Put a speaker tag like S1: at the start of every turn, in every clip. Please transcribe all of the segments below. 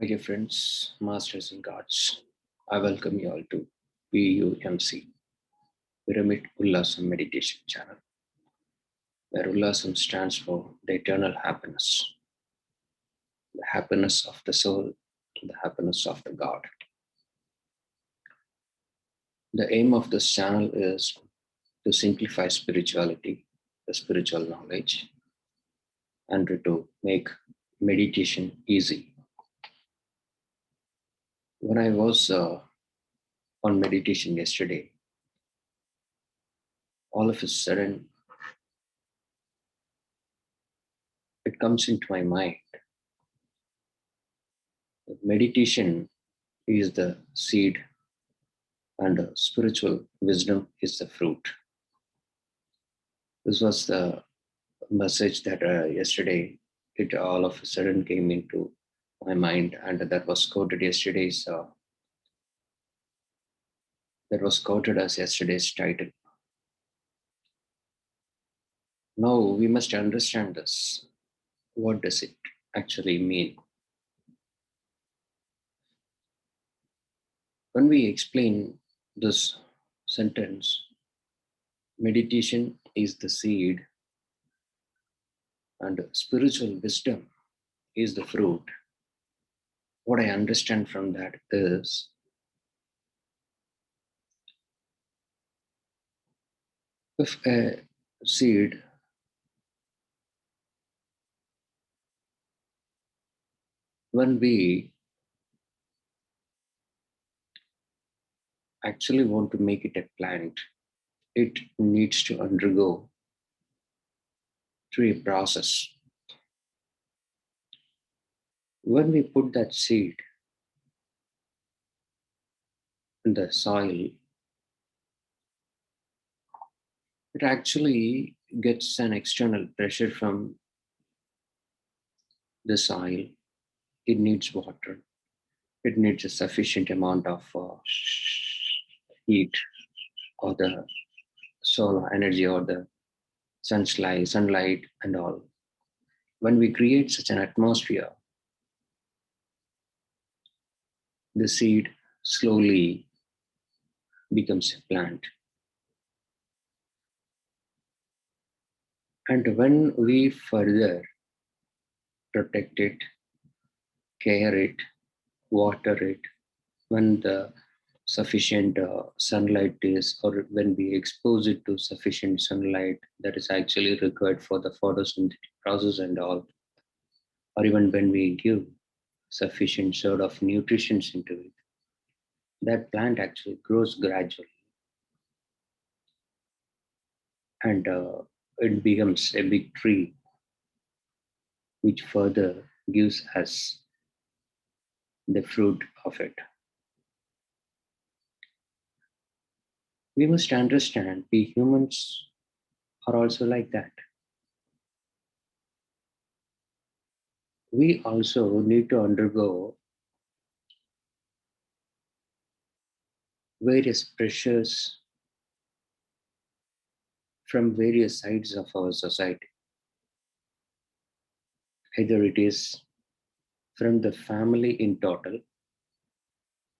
S1: My dear friends, masters and gods, I welcome you all to PUMC, Pyramid Ullasam Meditation Channel, where Ullasam stands for the eternal happiness, the happiness of the soul, the happiness of the God. The aim of this channel is to simplify spirituality, the spiritual knowledge, and to make meditation easy. When I was on meditation yesterday, all of a sudden it comes into my mind. Meditation is the seed and spiritual wisdom is the fruit. This was the message that yesterday it all of a sudden came into my mind, and that was quoted yesterday's. That was quoted as yesterday's title. Now we must understand this. What does it actually mean? When we explain this sentence, meditation is the seed and spiritual wisdom is the fruit. What I understand from that is if a seed when we actually want to make it a plant, it needs to undergo through a process. When we put that seed in the soil, it actually gets an external pressure from the soil. It needs water. It needs a sufficient amount of heat or the solar energy or the sunlight and all. When we create such an atmosphere, the seed slowly becomes a plant. And when we further protect it, care it, water it, when the sufficient sunlight is, or when we expose it to sufficient sunlight that is actually required for the photosynthetic process and all, or even when we give sufficient sort of nutrition into it, that plant actually grows gradually and it becomes a big tree, which further gives us the fruit of it. We must understand we humans are also like that. We also need to undergo various pressures from various sides of our society. Either it is from the family in total,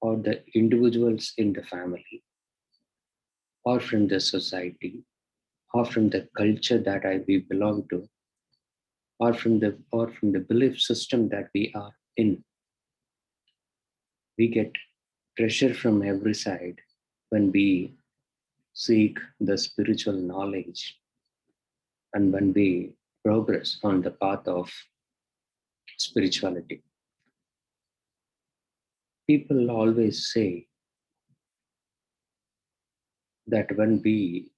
S1: or the individuals in the family, or from the society, or from the culture that we belong to, or from the belief system that we are in. We get pressure from every side when we seek the spiritual knowledge and when we progress on the path of spirituality. People always say that when we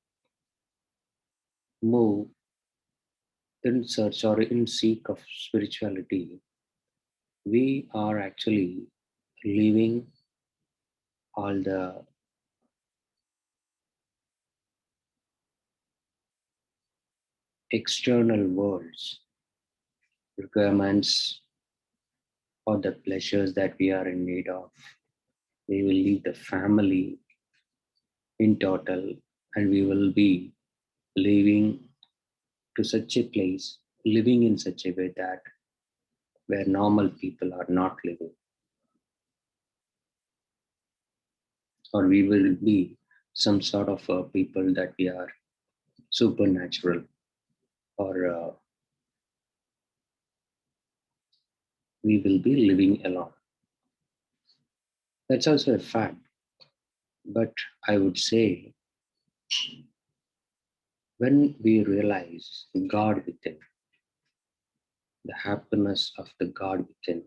S1: move in search or in seek of spirituality, we are actually leaving all the external world's requirements or the pleasures that we are in need of. We will leave the family in total and we will be living to such a place, living in such a way that where normal people are not living. or we will be some sort of people that we are supernatural, or we will be living alone. That's also a fact. But I would say when we realize God within, the happiness of the God within,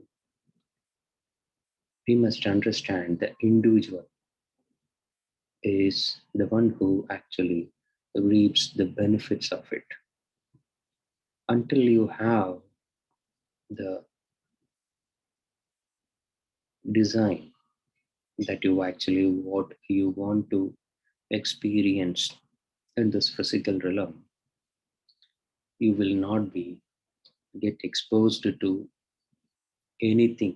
S1: we must understand the individual is the one who actually reaps the benefits of it. Until you have the design that you actually what you want to experience in this physical realm, you will not be get exposed to anything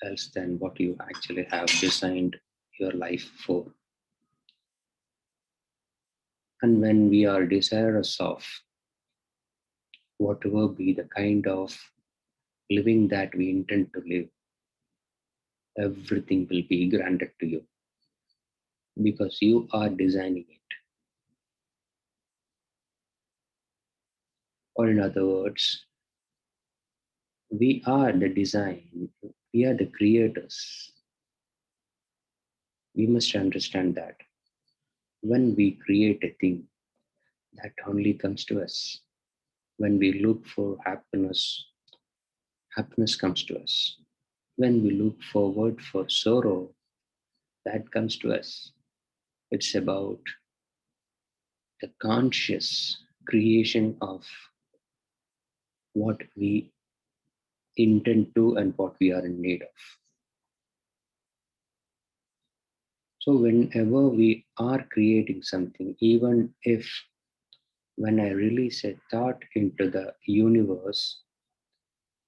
S1: else than what you actually have designed your life for. And when we are desirous of whatever be the kind of living that we intend to live, everything will be granted to you because you are designing it. Or, in other words, we are the design, we are the creators. We must understand that when we create a thing, that only comes to us. When we look for happiness, happiness comes to us. When we look forward for sorrow, that comes to us. It's about the conscious creation of what we intend to and what we are in need of. So, whenever we are creating something, even if when I release a thought into the universe,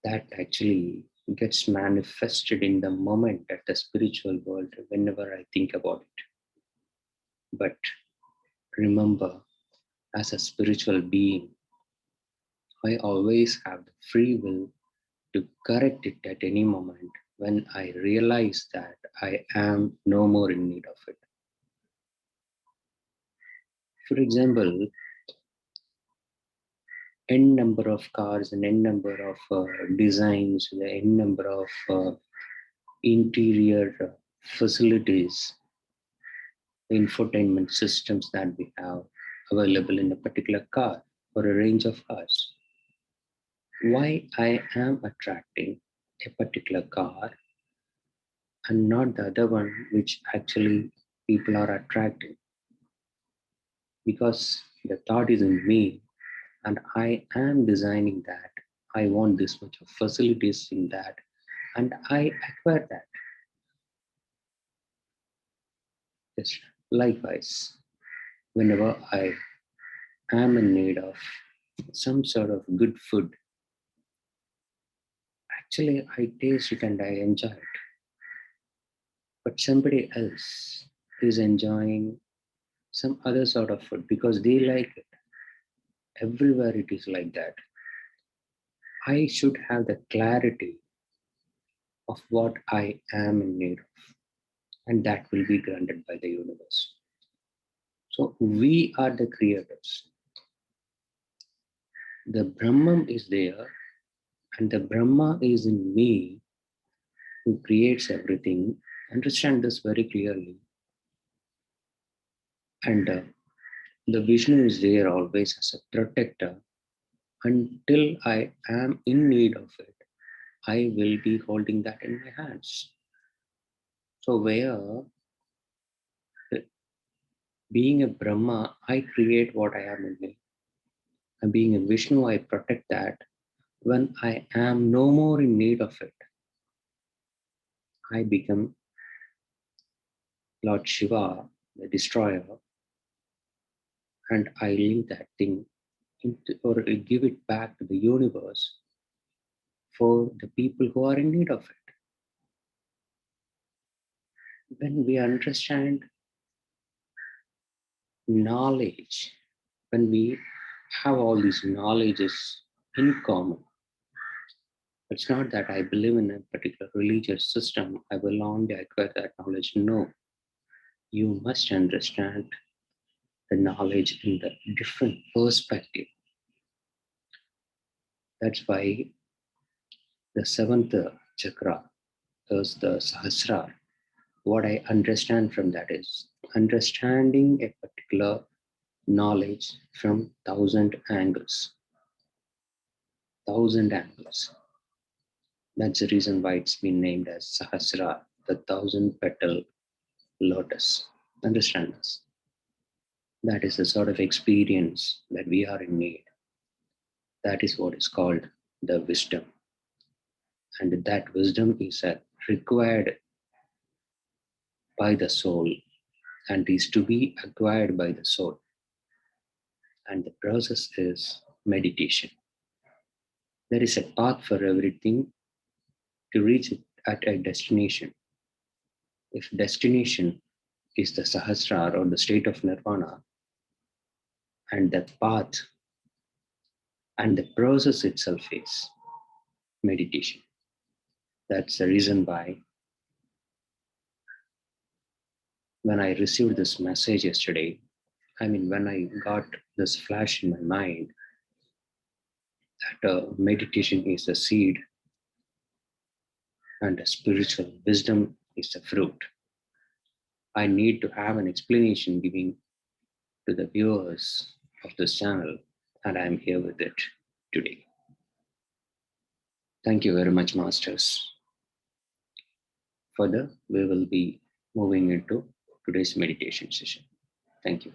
S1: that actually gets manifested in the moment at the spiritual world whenever I think about it. But remember, as a spiritual being, I always have the free will to correct it at any moment when I realize that I am no more in need of it. For example, n number of cars and n number of designs, the n number of interior facilities, infotainment systems that we have available in a particular car or a range of cars. Why I am attracting a particular car and not the other one which actually people are attracting? Because the thought is in me and I am designing that. I want this much of facilities in that and I acquire that. Just likewise, whenever I am in need of some sort of good food, actually I taste it and I enjoy it. But somebody else is enjoying some other sort of food because they like it. Everywhere it is like that. I should have the clarity of what I am in need of, and that will be granted by the universe. So we are the creators. The Brahman is there, and the Brahma is in me who creates everything. Understand this very clearly. And the Vishnu is there always as a protector. Until I am in need of it, I will be holding that in my hands. So, where being a Brahma, I create what I am in me. And being a Vishnu, I protect that. When I am no more in need of it, I become Lord Shiva, the destroyer, and I link that thing into, or give it back to the universe for the people who are in need of it. When we understand knowledge, when we have all these knowledges in common, it's not that I believe in a particular religious system, I will only acquire that knowledge. No. You must understand the knowledge in the different perspective. That's why the seventh chakra is the Sahasrar. What I understand from that is understanding a particular knowledge from thousand angles. Thousand angles. That's the reason why it's been named as Sahasra, the thousand petal lotus. Understand this. That is the sort of experience that we are in need. That is what is called the wisdom. And that wisdom is required by the soul and is to be acquired by the soul. And the process is meditation. There is a path for everything to reach it at a destination. If destination is the Sahasrar or the state of Nirvana, and the path and the process itself is meditation. That's the reason why when I received this message yesterday, when I got this flash in my mind that meditation is the seed and the spiritual wisdom is the fruit, I need to have an explanation giving to the viewers of this channel, and I'm here with it today. Thank you very much, Masters. Further, we will be moving into today's meditation session. Thank you.